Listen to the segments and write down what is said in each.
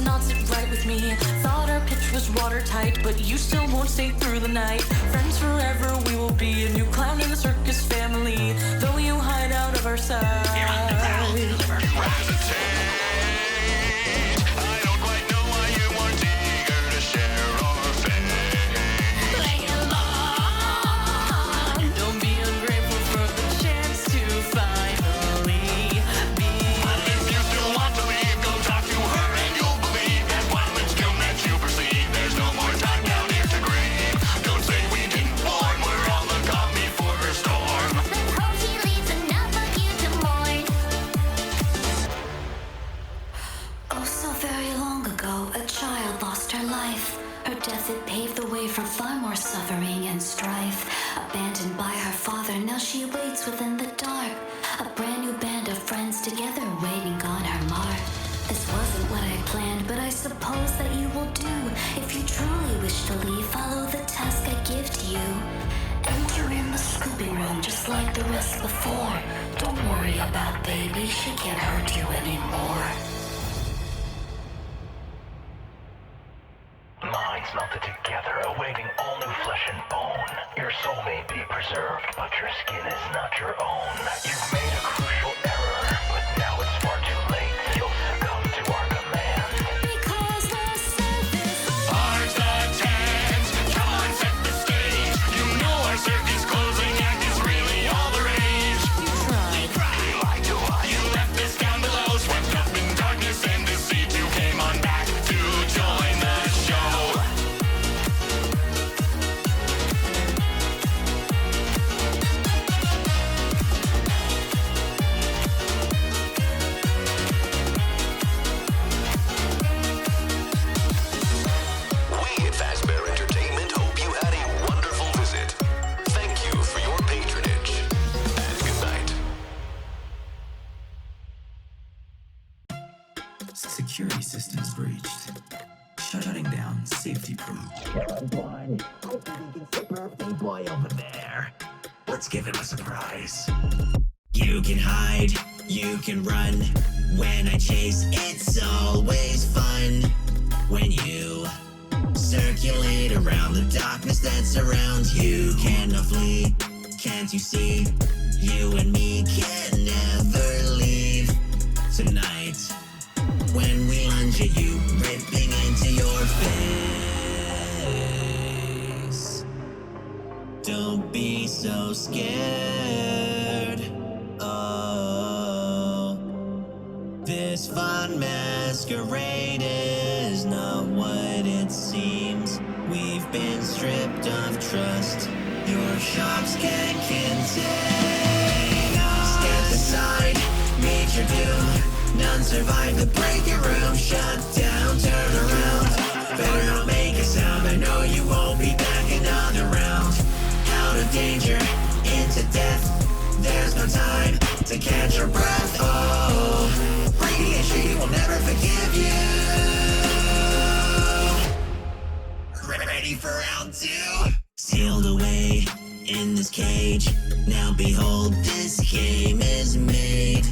does not sit right with me. Thought our pitch was watertight, but you still won't stay through the night. Friends forever, we will be a new clown in the circus family, though you hide out of our sight. It paved the way for far more suffering and strife. Abandoned by her father, now she waits within the dark. A brand new band of friends together waiting on her mark. This wasn't what I planned, but I suppose that you will do. If you truly wish to leave, follow the task I give to you. Enter in the scooping room just like the rest before. Don't worry about baby, she can't hurt you anymore. Minds melted together, awaiting all new flesh and bone. Your soul may be preserved, but your skin is not your own. You've made a crucial error, but now it's far too late. You'll succumb to our command. Because the circus Hearts attend, come on, set the stage. You know our circus closing act is really all the rage. You cried, you lied to us. You left us down below, swept up in darkness and deceit. You came on back to join the show. We at Fazbear Entertainment hope you had a wonderful visit. Thank you for your patronage. And good night. Security systems breached. Shutting down safety proof. Hoping we can see birthday boy over there. Let's give him a surprise. You can hide, you can run. When I chase, it's always fun. When you circulate around the darkness that surrounds you, cannot flee, can't you see? You and me can never leave. Tonight, when we lunge at you, ripping into your face. Don't be so scared. Oh, this fun masquerade is not what it seems. We've been stripped of trust. Your shops can't contain us. Step aside, meet your doom. None survive the breaking room. Shut down, turn around. Better not make a sound. I know you won't be back another round. Out of danger, into death. There's no time to catch your breath. Oh, Brady and Shady will never forgive you. Ready for round two? Sealed away in this cage. Now behold, this game is made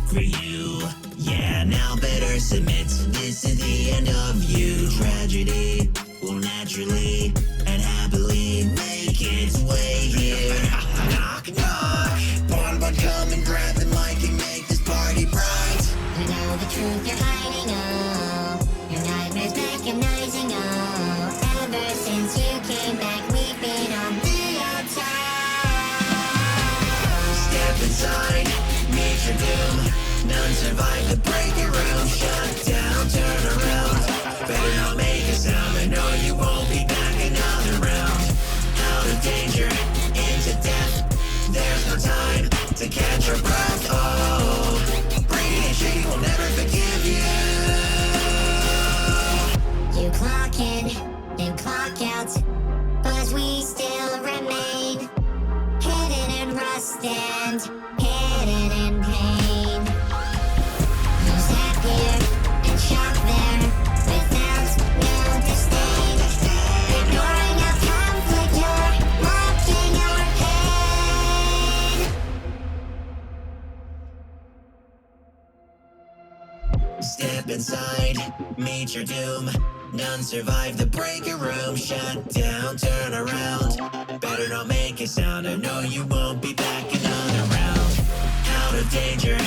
for you. Yeah, now better submit. This is the end of you. Tragedy will naturally and happily make its way here. Knock, knock. Bonbon, come and grab the mic and make this party bright. You know the truth you're hiding, oh. Your nightmares recognizing, oh. Ever since you came back, we've been on the outside. Step inside, meet your doom. None survive the breaking room. Shut down, turn around. Better not make a sound. I know you won't be back another round. Out of danger, into death. There's no time to catch your breath. Oh, Brady and Shady will never forgive you. You clock in and clock out, but we still remain hidden in rust and hidden in pain. You sat here and shot there without no disdain. Ignoring our conflict, you're mocking our pain. Step inside, inside, meet your doom. None survive the breaker room. Shut down, turn around. Better not make a sound, I know you won't be back another round. Out of danger,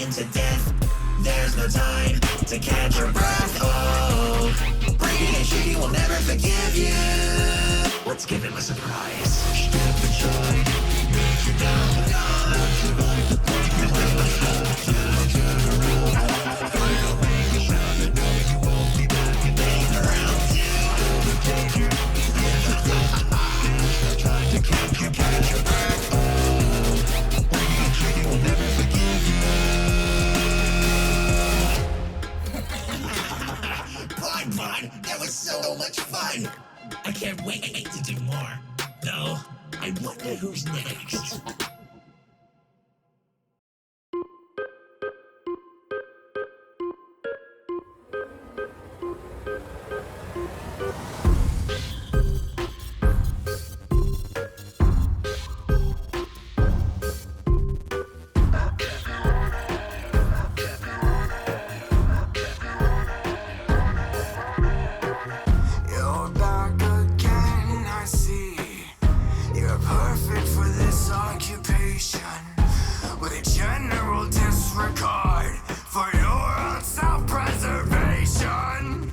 into death. There's no time to catch your breath. Oh, breaking and shooting will never forgive you. Let's give him a surprise. Step inside, make you down. Survive the breaker room. Turn around. Better not make a sound, I know you won't be back another round. Out of danger, into death. There's no time to catch your breath. Oh, breaking and shooting will never forgive you. Fun! That was so much fun! I can't wait to do more. Though, I wonder who's next. You're back again, I see. You're perfect for this occupation, with a general disregard for your own self-preservation.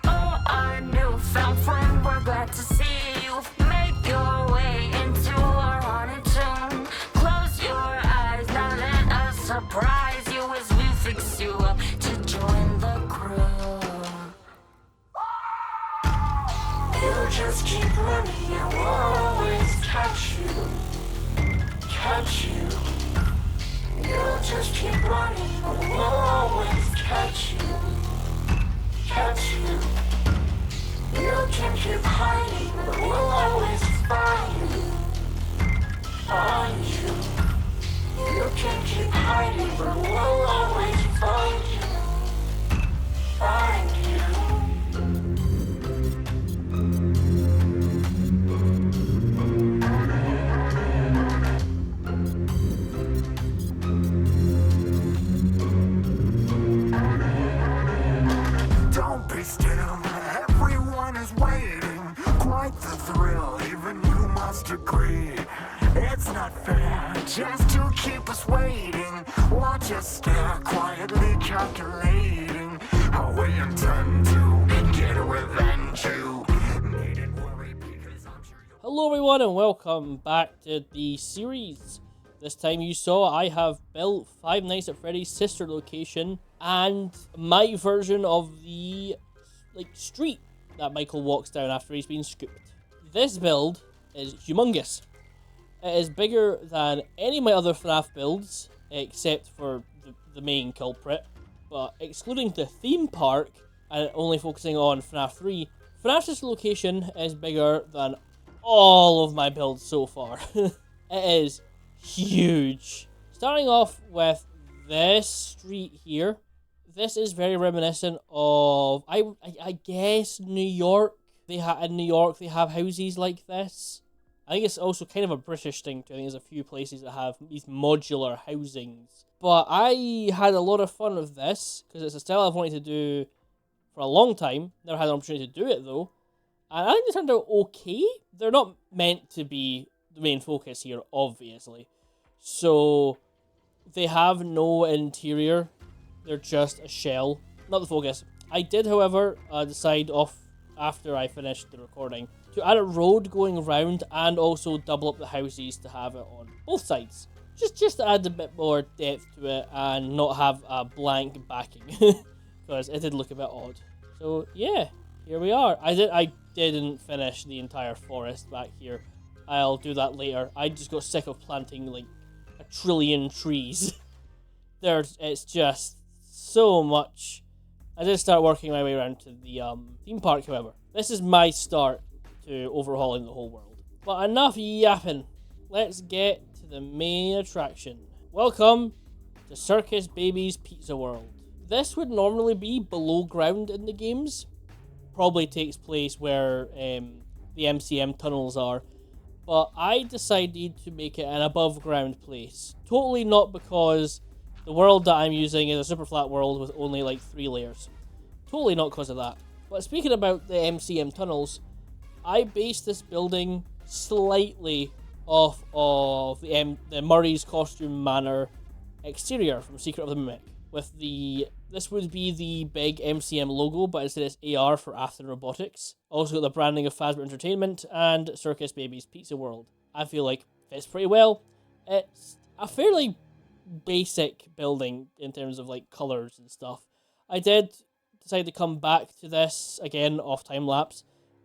Oh, our newfound friend, we're glad to see you make your way into our haunted tomb. Close your eyes, now let us surprise you as we fix you up to join the crew. You just keep running and we'll always catch you. Catch you. You'll just keep running and we'll always catch you. Catch you. You can keep hiding but we'll always find you. Find you. You can keep hiding but we'll always find you. Find you. Don't be still, everyone is waiting. Quite the thrill, even you must agree. It's not fair just to keep us waiting. Watch us stare, quietly calculating how we intend to get revenge you. Needn't worry because I'm sure you'll... Hello everyone and welcome back to the series. This time you saw I have built Five Nights at Freddy's sister location and my version of the street that Michael walks down after he's been scooped. This build is humongous. It is bigger than any of my other FNAF builds except for the main culprit, but excluding the theme park and only focusing on FNAF 3, FNAF's sister location is bigger than all of my builds so far. It is huge. Starting off with this street here. This is very reminiscent of, I guess, New York. In New York, they have houses like this. I think it's also kind of a British thing too. I think there's a few places that have these modular housings. But I had a lot of fun with this, because it's a style I've wanted to do for a long time. Never had an opportunity to do it though. And I think they turned out okay. They're not meant to be the main focus here, obviously. So, they have no interior. They're just a shell. Not the focus. I did, however, decide after I finished the recording to add a road going around and also double up the houses to have it on both sides. Just to add a bit more depth to it and not have a blank backing. Because it did look a bit odd. So, yeah. Here we are. I didn't finish the entire forest back here. I'll do that later. I just got sick of planting like a trillion trees. It's just so much. I did start working my way around to the theme park, however. This is my start to overhauling the whole world. But enough yapping. Let's get to the main attraction. Welcome to Circus Baby's Pizza World. This would normally be below ground in the games. Probably takes place where the MCM tunnels are. But I decided to make it an above ground place. Totally not because the world that I'm using is a super flat world with only like 3 layers. Totally not because of that. But speaking about the MCM tunnels, I based this building slightly off of the Murray's Costume Manor exterior from Secret of the Mimic. With this would be the big MCM logo, but instead it's AR for Afton Robotics. Also got the branding of FAZ-MOD Entertainment and Circus Baby's Pizza World. I feel like fits pretty well. It's a fairly basic building in terms of like colors and stuff. I did decide to come back to this again off Timelapse,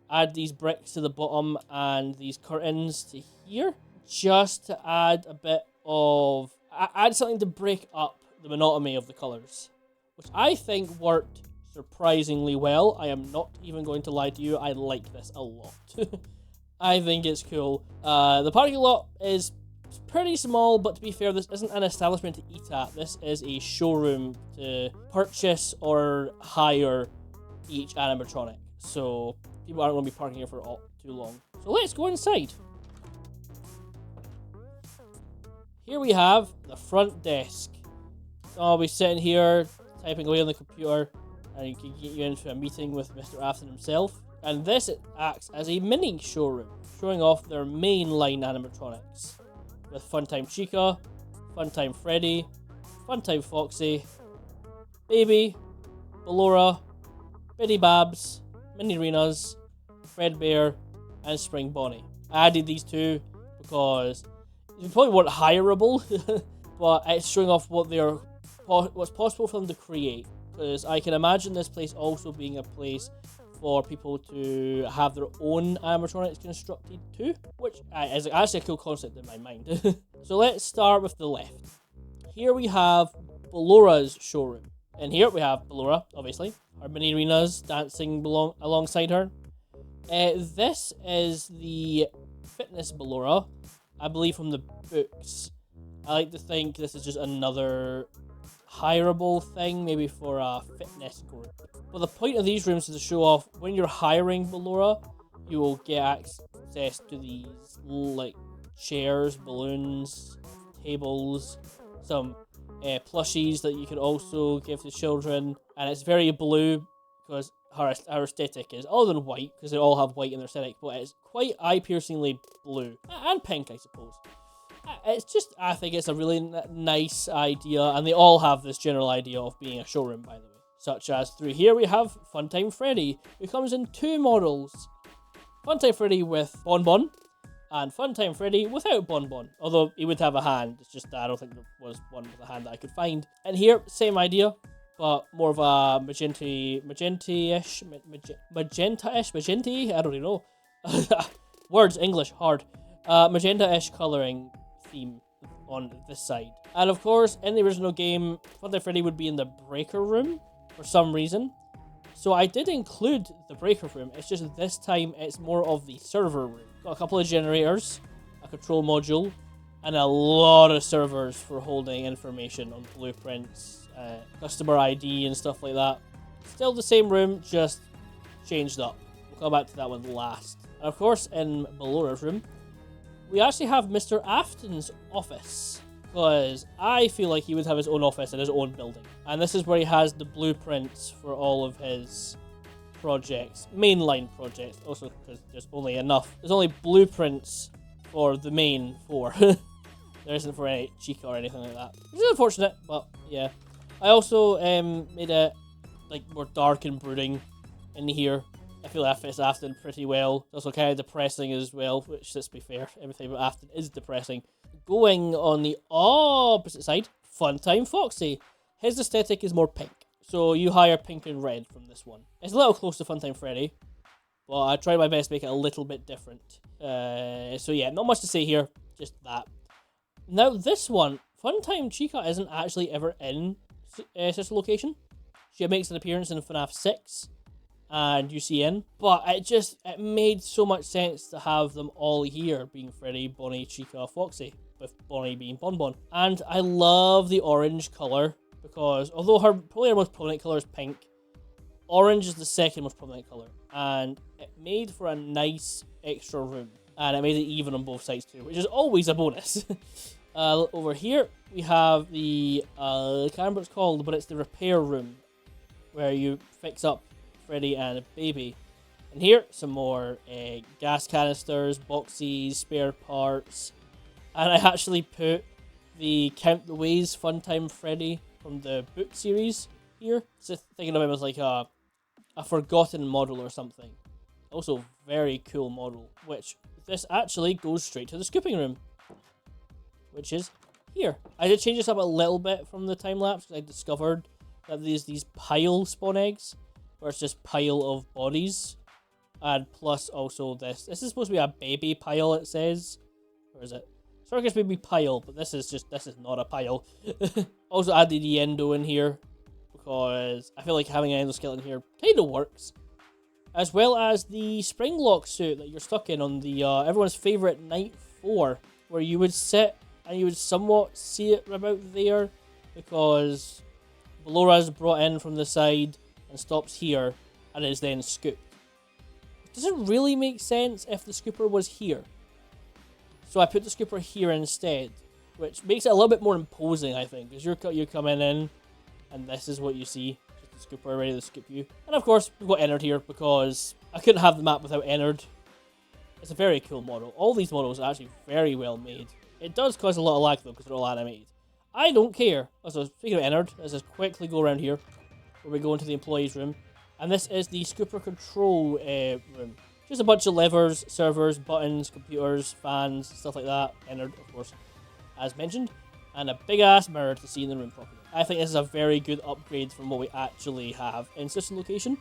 add these bricks to the bottom and these curtains to here, just to add a bit of add something to break up the monotony of the colors, which I think worked surprisingly well. I am not even going to lie to you, I like this a lot. I think it's cool. The parking lot is pretty small, but to be fair, this isn't an establishment to eat at. This is a showroom to purchase or hire each animatronic. So people aren't going to be parking here for too long. So let's go inside. Here we have the front desk. So I'll be sitting here typing away on the computer, and you can get you into a meeting with Mr. Afton himself. And this acts as a mini showroom, showing off their mainline animatronics. With Funtime Chica, Funtime Freddy, Funtime Foxy, Baby, Ballora, Biddy Babs, Mini Renas, Fredbear, and Spring Bonnie. I added these two because they probably weren't hireable, but it's showing off what's possible for them to create. Because I can imagine this place also being a place for people to have their own animatronics constructed too, which is actually a cool concept in my mind. So let's start with the left. Here we have Ballora's showroom. And here we have Ballora, obviously. Our mini arenas dancing alongside her. This is the fitness Ballora, I believe from the books. I like to think this is just another hireable thing, maybe for a fitness group. But the point of these rooms is to show off when you're hiring Ballora, you will get access to these like chairs, balloons, tables, some plushies that you can also give to children. And it's very blue because our aesthetic is other than white, because they all have white in their aesthetic, but it's quite eye-piercingly blue and pink, I suppose. It's just, I think it's a really nice idea, and they all have this general idea of being a showroom, by the way. Such as through here we have Funtime Freddy, who comes in two models. Funtime Freddy with Bonbon, and Funtime Freddy without Bonbon. Although he would have a hand, it's just that I don't think there was one with a hand that I could find. And here, same idea, but more of a magenta-ish, I don't even know. Words, English, hard. Magenta-ish colouring theme on this side. And of course, in the original game, Funtime Freddy would be in the breaker room for some reason. So I did include the breaker room, it's just this time it's more of the server room. Got a couple of generators, a control module, and a lot of servers for holding information on blueprints, customer ID and stuff like that. Still the same room, just changed up. We'll come back to that one last. And of course, in Ballora's room, we actually have Mr. Afton's office, because I feel like he would have his own office in his own building. And this is where he has the blueprints for all of his projects, mainline projects, also because there's only blueprints for the main four. There isn't for any Chica or anything like that, which is unfortunate, but yeah. I also made it like more dark and brooding in here. I feel that fits Afton pretty well. It's also kind of depressing as well, which, let's be fair, everything about Afton is depressing. Going on the opposite side, Funtime Foxy. His aesthetic is more pink, so you hire pink and red from this one. It's a little close to Funtime Freddy, but I tried my best to make it a little bit different. So yeah, not much to say here, just that. Now this one, Funtime Chica isn't actually ever in Sister Location. She makes an appearance in FNaF 6 and UCN, but it made so much sense to have them all here, being Freddy, Bonnie, Chica, Foxy, with Bonnie being Bonbon. And I love the orange colour, because although probably her most prominent colour is pink, orange is the second most prominent colour, and it made for a nice extra room, and it made it even on both sides too, which is always a bonus. Over here we have the I can't remember what it's called, but it's the repair room, where you fix up Freddy and Baby. And here, some more gas canisters, boxes, spare parts. And I actually put the Count the Ways Funtime Freddy from the book series here. So thinking of him as like a forgotten model or something. Also, very cool model, which this actually goes straight to the scooping room, which is here. I did change this up a little bit from the time lapse because I discovered that there's these pile spawn eggs, where it's just pile of bodies, and plus also this. This is supposed to be a baby pile, it says. Where is it? Circus Baby pile, but this is not a pile. Also added the endo in here, because I feel like having an endoskeleton here kind of works. As well as the spring lock suit that you're stuck in on the everyone's favourite night 4, where you would sit and you would somewhat see it about there, because Bellora's brought in from the side and stops here and is then scooped. It doesn't really make sense if the scooper was here. So I put the scooper here instead, which makes it a little bit more imposing, I think, because you're coming in and this is what you see. Just the scooper ready to scoop you. And of course, we've got Ennard here because I couldn't have the map without Ennard. It's a very cool model. All these models are actually very well made. It does cause a lot of lag though because they're all animated. I don't care. Also, speaking of Ennard, let's just quickly go around here where we go into the employees room. And this is the scooper control room. Just a bunch of levers, servers, buttons, computers, fans, stuff like that. Ennard, of course, as mentioned. And a big ass mirror to see in the room properly. I think this is a very good upgrade from what we actually have in system location.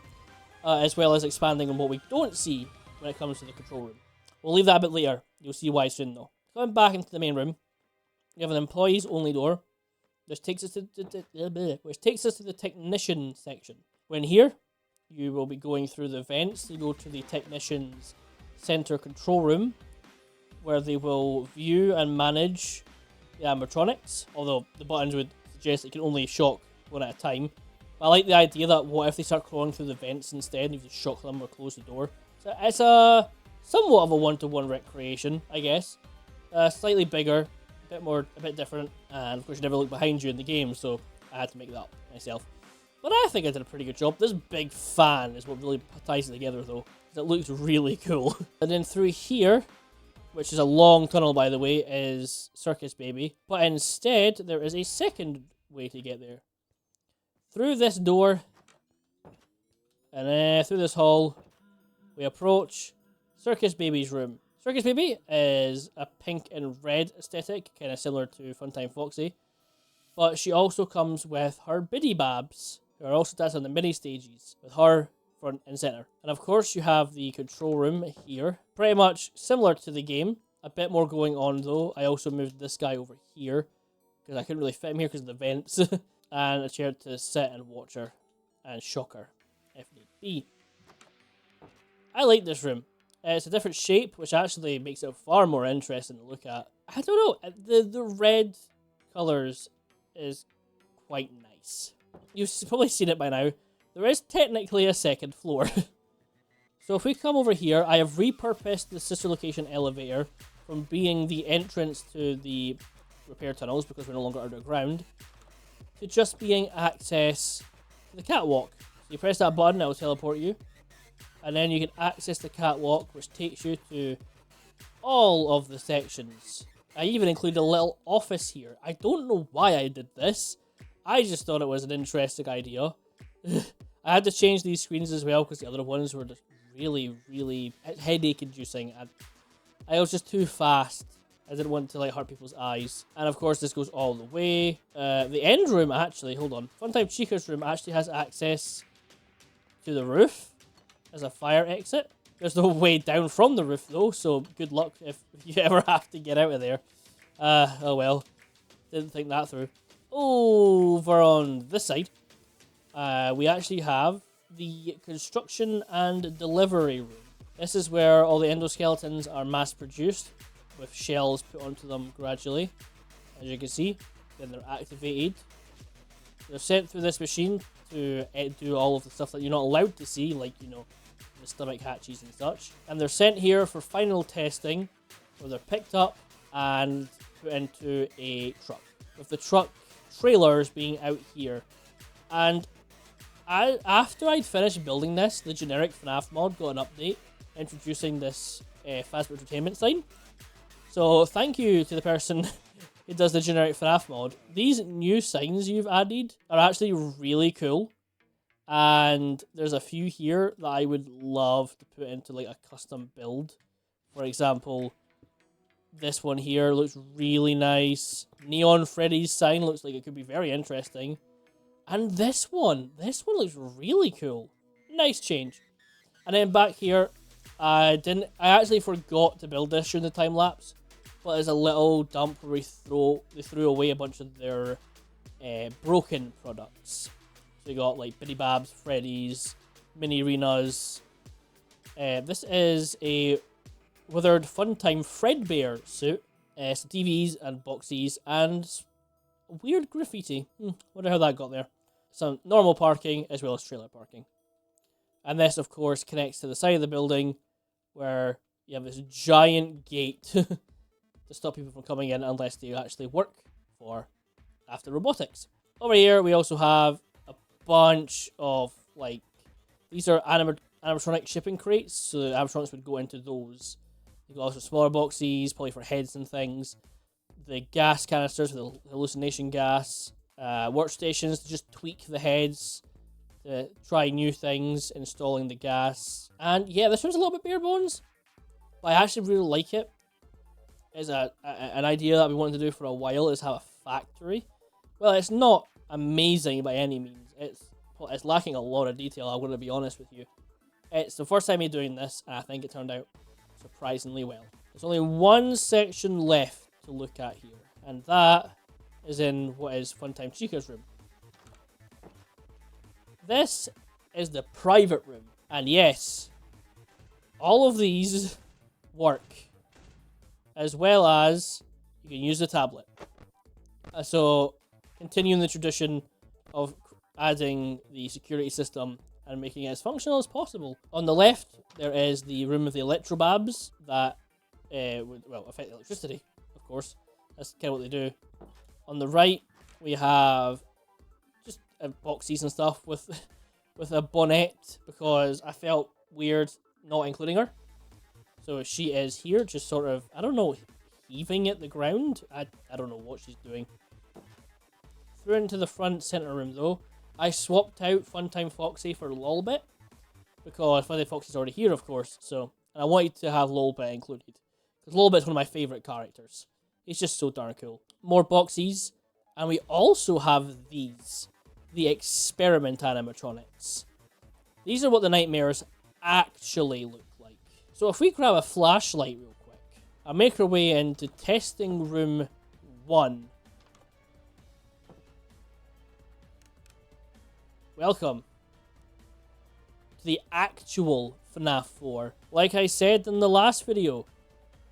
As well as expanding on what we don't see when it comes to the control room. We'll leave that a bit later. You'll see why soon though. Going back into the main room, you have an employees only door, which takes us to the technician section. When here, you will be going through the vents to go to the technician's center control room, where they will view and manage the animatronics, although the buttons would suggest it can only shock one at a time. But I like the idea that what if they start crawling through the vents instead and you just shock them or close the door. So it's a somewhat of a one-to-one recreation, I guess. Slightly bigger, a bit different, and of course you never look behind you in the game, so I had to make that up myself. But I think I did a pretty good job. This big fan is what really ties it together though, because it looks really cool. And then through here, which is a long tunnel by the way, is Circus Baby. But instead, there is a second way to get there. Through this door, and through this hall, we approach Circus Baby's room. Circus Baby is a pink and red aesthetic, kind of similar to Funtime Foxy. But she also comes with her Biddy Babs, who are also dancing on the mini stages, with her front and center. And of course you have the control room here, pretty much similar to the game. A bit more going on though. I also moved this guy over here, because I couldn't really fit him here because of the vents. And a chair to sit and watch her, and shock her, if need be. I like this room. It's a different shape, which actually makes it far more interesting to look at. I don't know, the red colours is quite nice. You've probably seen it by now. There is technically a second floor. So if we come over here, I have repurposed the sister location elevator from being the entrance to the repair tunnels, because we're no longer underground, to just being access to the catwalk. So you press that button, it will teleport you. And then you can access the catwalk, which takes you to all of the sections. I even included a little office here. I don't know why I did this. I just thought it was an interesting idea. I had to change these screens as well, because the other ones were just really, really headache inducing. I was just too fast. I didn't want to like hurt people's eyes. And of course this goes all the way. The end room actually, hold on. Funtime Chica's room actually has access to the roof as a fire exit. There's no way down from the roof though, so good luck if you ever have to get out of there. Oh well. Didn't think that through. Over on this side, we actually have the construction and delivery room. This is where all the endoskeletons are mass produced, with shells put onto them gradually. As you can see, then they're activated. They're sent through this machine to do all of the stuff that you're not allowed to see, like, you know, the stomach hatches and such. And they're sent here for final testing, where they're picked up and put into a truck, with the truck trailers being out here. And After I'd finished building this, the generic FNAF mod got an update introducing this FAZ-MOD Entertainment sign. So thank you to the person who does the generic FNAF mod. These new signs you've added are actually really cool. And there's a few here that I would love to put into like a custom build. For example, this one here looks really nice. Neon Freddy's sign looks like it could be very interesting. And this one looks really cool. Nice change. And then back here, I actually forgot to build this during the time lapse, but there's a little dump where they threw away a bunch of their broken products. So you got like Biddy Babs, Freddy's, mini arenas. This is a withered Funtime Fredbear suit, some TVs and boxes, and weird graffiti. Wonder how that got there. Some normal parking as well as trailer parking. And this, of course, connects to the side of the building where you have this giant gate to stop people from coming in unless they actually work for After Robotics. Over here, we also have a bunch of, like, these are animatronic shipping crates, so the animatronics would go into those. You've got also smaller boxes, probably for heads and things. The gas canisters with the hallucination gas. Workstations to just tweak the heads, to try new things, installing the gas. And yeah, this one's a little bit bare bones, but I actually really like it. It's an idea that I've been wanting to do for a while, is have a factory. Well, it's not amazing by any means. It's lacking a lot of detail, I'm going to be honest with you. It's the first time me doing this, and I think it turned out surprisingly well. There's only one section left to look at here, and that is in what is Funtime Chica's room. This is the private room, and yes, all of these work, as well as you can use the tablet. So, continuing the tradition of adding the security system and making it as functional as possible. On the left, there is the room of the Electrobabs that would, well, affect electricity, of course. That's kind of what they do. On the right, we have just boxes and stuff with a bonnet, because I felt weird not including her. So she is here, just sort of, I don't know, heaving at the ground. I don't know what she's doing. Through into the front center room, though. I swapped out Funtime Foxy for Lolbit, because Funtime Foxy's already here, of course. So, and I wanted to have Lolbit included, because Lolbit's one of my favorite characters. He's just so darn cool. More boxes, and we also have these, the experiment animatronics. These are what the nightmares actually look like. So if we grab a flashlight real quick, I'll make our way into testing room 1. Welcome to the actual FNAF 4. Like I said in the last video,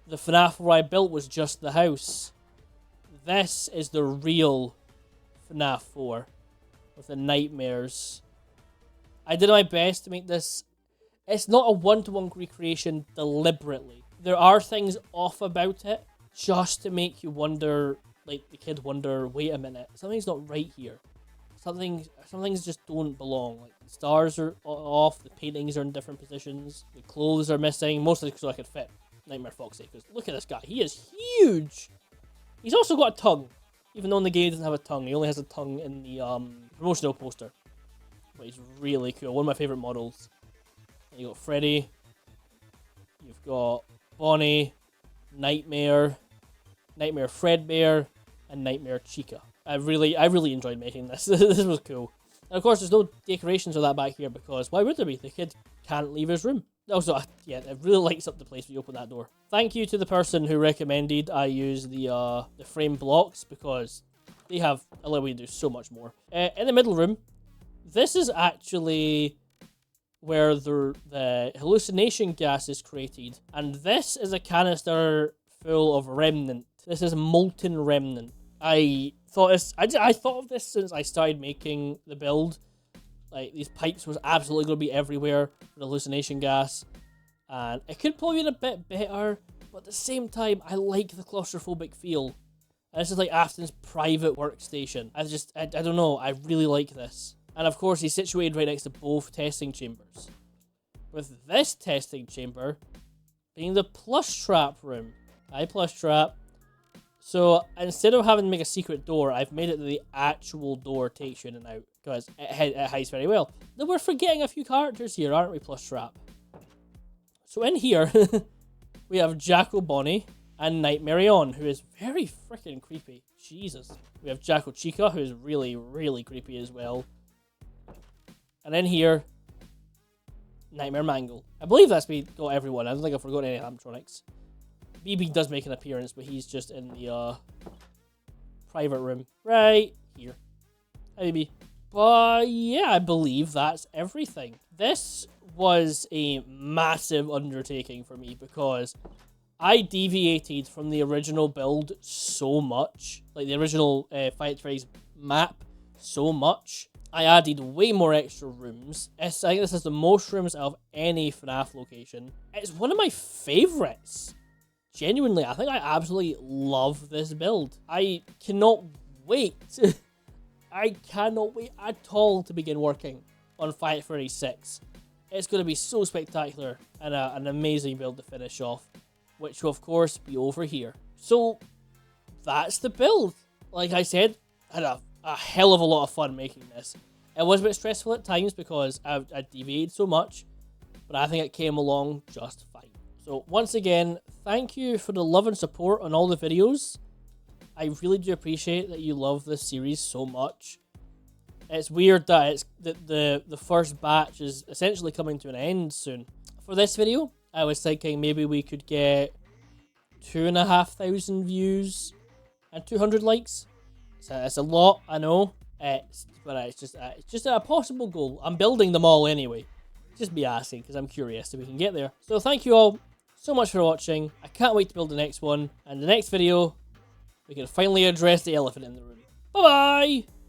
the FNAF 4 I built was just the house. This is the real FNAF 4 with the nightmares. I did my best to make this. It's not a one-to-one recreation deliberately. There are things off about it just to make you wonder, like the kid wonder, wait a minute, something's not right here. Some things just don't belong. Like the stars are off, the paintings are in different positions, the clothes are missing, mostly so I could fit Nightmare Foxy, because look at this guy, he is huge! He's also got a tongue, even though in the game he doesn't have a tongue, he only has a tongue in the promotional poster. But he's really cool, one of my favourite models. And you got Freddy, you've got Bonnie, Nightmare Fredbear, and Nightmare Chica. I really enjoyed making this. This was cool. And of course, there's no decorations or that back here, because why would there be? The kid can't leave his room. Also, yeah, it really lights up the place when you open that door. Thank you to the person who recommended I use the frame blocks, because they have allowed me to do so much more. In the middle room, this is actually where the hallucination gas is created, and this is a canister full of remnant. This is molten remnant. I thought of this since I started making the build. Like, these pipes was absolutely going to be everywhere for the hallucination gas. And it could probably be a bit better, but at the same time, I like the claustrophobic feel. And this is like Afton's private workstation. I don't know, I really like this. And of course, he's situated right next to both testing chambers. With this testing chamber being the plush trap room. Hi, plush trap. So instead of having to make a secret door, I've made it that the actual door takes you in and out, because it hides very well. Now we're forgetting a few characters here, aren't we, plush trap? So in here, we have Jacko Bonnie and Nightmare On, who is very freaking creepy. Jesus. We have Jacko Chica, who is really, really creepy as well. And in here, Nightmare Mangle. I believe that's got everyone. I don't think I've forgotten any animatronics. BB does make an appearance, but he's just in the private room right here. Hi, BB. But yeah, I believe that's everything. This was a massive undertaking for me because I deviated from the original build so much. Like the original FiveBlocksAtFreddys map so much. I added way more extra rooms. I think this is the most rooms out of any FNAF location. It's one of my favorites. Genuinely, I think I absolutely love this build. I cannot wait. I cannot wait at all to begin working on FiveBlocksAtFreddys 6. It's going to be so spectacular and an amazing build to finish off, which will of course be over here. So that's the build. Like I said, I had a hell of a lot of fun making this. It was a bit stressful at times because I deviated so much, but I think it came along just fine. So once again, thank you for the love and support on all the videos. I really do appreciate that you love this series so much. It's weird that it's the first batch is essentially coming to an end soon. For this video, I was thinking maybe we could get 2,500 views and 200 likes. So it's a lot, I know. But it's just a possible goal. I'm building them all anyway. Just be asking because I'm curious if we can get there. So thank you all so much for watching. I can't wait to build the next one. And the next video, we can finally address the elephant in the room. Bye-bye!